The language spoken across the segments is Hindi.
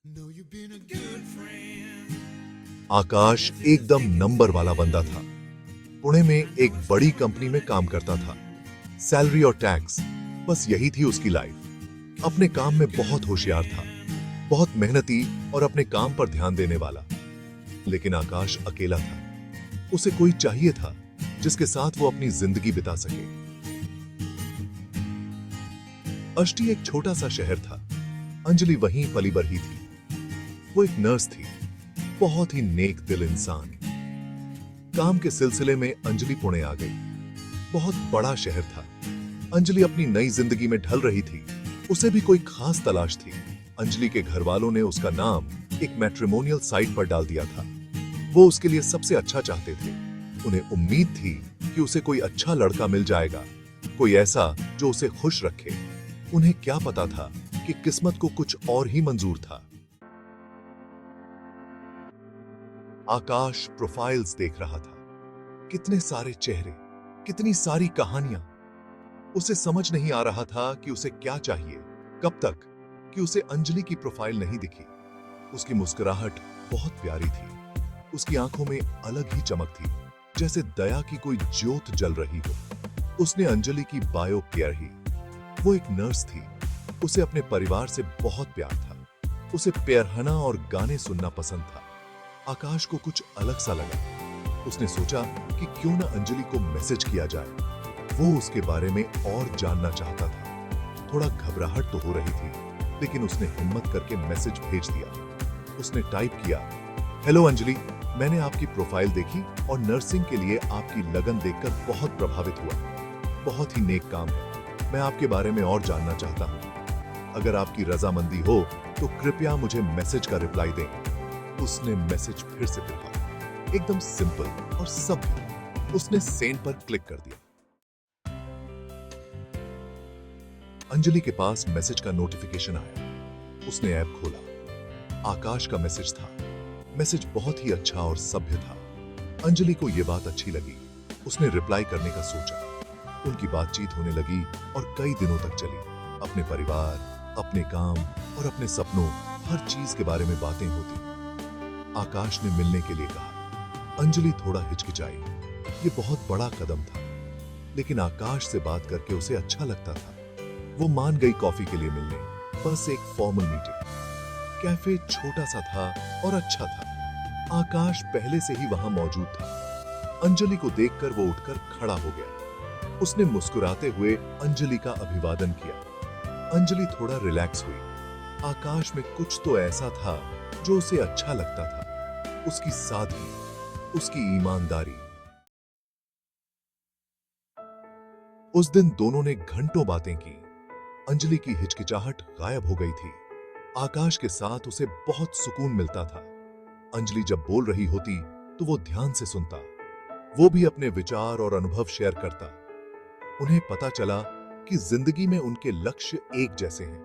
Know you've been a good friend. आकाश एकदम नंबर वाला बंदा था। पुणे में एक बड़ी कंपनी में काम करता था। सैलरी और टैक्स, बस यही थी उसकी लाइफ। अपने काम में बहुत होशियार था, बहुत मेहनती और अपने काम पर ध्यान देने वाला। लेकिन आकाश अकेला था। उसे कोई चाहिए था जिसके साथ वो अपनी जिंदगी बिता सके। अष्टी एक छोटा सा शहर था। अंजलि वहीं पली बढ़ी थी। वो एक नर्स थी, बहुत ही नेक दिल इंसान। काम के सिलसिले में अंजलि पुणे आ गई। बहुत बड़ा शहर था। अंजलि अपनी नई जिंदगी में ढल रही थी। उसे भी कोई खास तलाश थी। अंजलि के घर वालों ने उसका नाम एक मैट्रिमोनियल साइट पर डाल दिया था। वो उसके लिए सबसे अच्छा चाहते थे। उन्हें उम्मीद थी कि उसे कोई अच्छा लड़का मिल जाएगा, कोई ऐसा जो उसे खुश रखे। उन्हें क्या पता था कि किस्मत को कुछ और ही मंजूर था। आकाश प्रोफाइल्स देख रहा था। कितने सारे चेहरे, कितनी सारी कहानियां। उसे समझ नहीं आ रहा था कि उसे क्या चाहिए, कब तक कि उसे अंजलि की प्रोफाइल नहीं दिखी। उसकी मुस्कुराहट बहुत प्यारी थी। उसकी आंखों में अलग ही चमक थी, जैसे दया की कोई ज्योत जल रही हो। उसने अंजलि की बायो किया। वो एक नर्स थी। उसे अपने परिवार से बहुत प्यार था। उसे प्यारहना और गाने सुनना पसंद था। आकाश को कुछ अलग सा लगा। उसने सोचा कि क्यों ना अंजलि को मैसेज किया जाए। वो उसके बारे में और जानना चाहता था। थोड़ा घबराहट तो हो रही थी, लेकिन उसने हिम्मत करके मैसेज भेज दिया। उसने टाइप किया, हेलो अंजलि, मैंने आपकी प्रोफाइल देखी और नर्सिंग के लिए आपकी लगन देखकर बहुत प्रभावित हुआ। बहुत ही नेक काम है। मैं आपके बारे में और जानना चाहता हूँ। अगर आपकी रजामंदी हो तो कृपया मुझे मैसेज का रिप्लाई दें। उसने मैसेज फिर से लिखा, एकदम सिंपल और सभ्य। उसने सेंड पर क्लिक कर दिया। अंजलि के पास मैसेज का नोटिफिकेशन आया। उसने ऐप खोला। आकाश का मैसेज था। मैसेज बहुत ही अच्छा और सभ्य था। अंजलि को यह बात अच्छी लगी। उसने रिप्लाई करने का सोचा। उनकी बातचीत होने लगी और कई दिनों तक चली। अपने परिवार, अपने काम और अपने सपनों, हर चीज के बारे में बातें होती। आकाश ने मिलने के लिए कहा। अंजलि थोड़ा हिचकिचाई। ये बहुत बड़ा कदम था, लेकिन आकाश से बात करके उसे अच्छा लगता था। वो मान गई कॉफी के लिए मिलने। बस एक फॉर्मल मीटिंग। कैफे छोटा सा था और अच्छा था। आकाश पहले से ही वहां मौजूद था। अंजलि को देखकर वो उठकर खड़ा हो गया। उसने मुस्कुराते हुए अंजलि का अभिवादन किया। अंजलि थोड़ा रिलैक्स हुई। आकाश में कुछ तो ऐसा था जो उसे अच्छा लगता था। उसकी सादगी, उसकी ईमानदारी। उस दिन दोनों ने घंटों बातें की। अंजलि की हिचकिचाहट गायब हो गई थी। आकाश के साथ उसे बहुत सुकून मिलता था। अंजलि जब बोल रही होती तो वो ध्यान से सुनता। वो भी अपने विचार और अनुभव शेयर करता। उन्हें पता चला कि जिंदगी में उनके लक्ष्य एक जैसे हैं।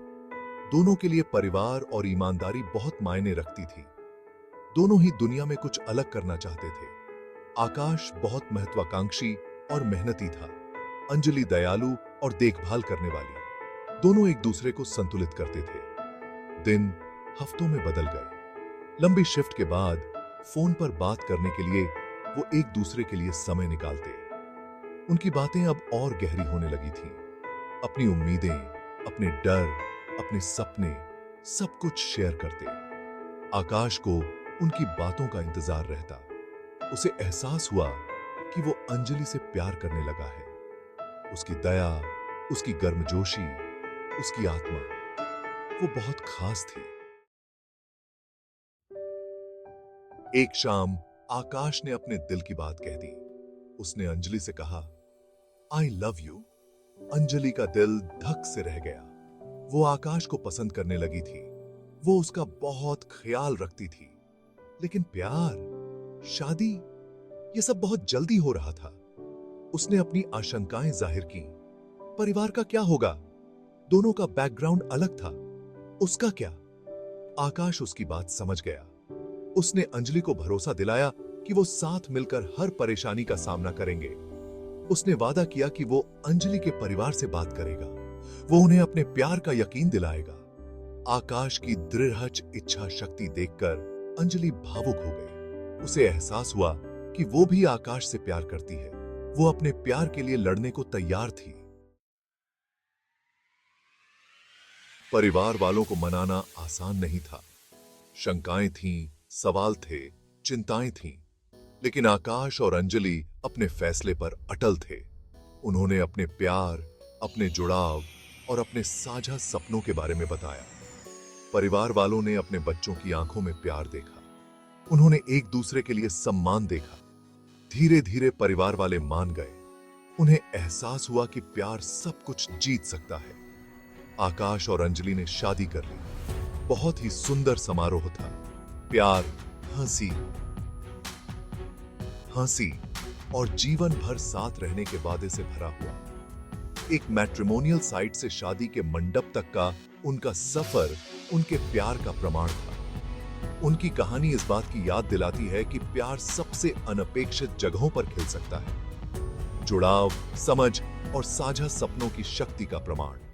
दोनों के लिए परिवार और ईमानदारी बहुत मायने रखती थी। दोनों ही दुनिया में कुछ अलग करना चाहते थे। आकाश बहुत महत्वाकांक्षी और मेहनती था। अंजलि दयालु और देखभाल करने वाली। दोनों एक दूसरे को संतुलित करते थे। दिन हफ्तों में बदल गए। लंबी शिफ्ट के बाद फोन पर बात करने के लिए वो एक दूसरे के लिए समय निकालते। उनकी बातें अब और गहरी होने लगी थी। अपनी उम्मीदें, अपने डर, अपने सपने, सब कुछ शेयर करते। आकाश को उनकी बातों का इंतजार रहता। उसे एहसास हुआ कि वो अंजलि से प्यार करने लगा है। उसकी दया, उसकी गर्मजोशी, उसकी आत्मा, वो बहुत खास थी। एक शाम आकाश ने अपने दिल की बात कह दी। उसने अंजलि से कहा, आई लव यू। अंजलि का दिल धक से रह गया। वो आकाश को पसंद करने लगी थी। वो उसका बहुत ख्याल रखती थी। लेकिन प्यार, शादी, ये सब बहुत जल्दी हो रहा था। उसने अपनी आशंकाएं जाहिर की। परिवार का क्या होगा? दोनों का बैकग्राउंड अलग था। उसका क्या? आकाश उसकी बात समझ गया। उसने अंजलि को भरोसा दिलाया कि वो साथ मिलकर हर परेशानी का सामना करेंगे। उसने वादा किया कि वो अंजलि के परिवार से बात करेगा। वो उन्हें अपने प्यार का यकीन दिलाएगा। आकाश की दृढ़ इच्छा शक्ति देखकर अंजलि भावुक हो गई। उसे एहसास हुआ कि वो भी आकाश से प्यार करती है। वो अपने प्यार के लिए लड़ने को तैयार थी। परिवार वालों को मनाना आसान नहीं था। शंकाएं थीं, सवाल थे, चिंताएं थीं, लेकिन आकाश और अंजलि अपने फैसले पर अटल थे। उन्होंने अपने प्यार, अपने जुड़ाव और अपने साझा सपनों के बारे में बताया। परिवार वालों ने अपने बच्चों की आंखों में प्यार देखा। उन्होंने एक दूसरे के लिए सम्मान देखा। धीरे धीरे परिवार वाले मान गए। उन्हें एहसास हुआ कि प्यार सब कुछ जीत सकता है। आकाश और अंजलि ने शादी कर ली। बहुत ही सुंदर समारोह था। प्यार, हंसी हंसी और जीवन भर साथ रहने के वादे से भरा हुआ। एक मैट्रिमोनियल साइट से शादी के मंडप तक का उनका सफर उनके प्यार का प्रमाण था। उनकी कहानी इस बात की याद दिलाती है कि प्यार सबसे अनपेक्षित जगहों पर खिल सकता है। जुड़ाव, समझ और साझा सपनों की शक्ति का प्रमाण।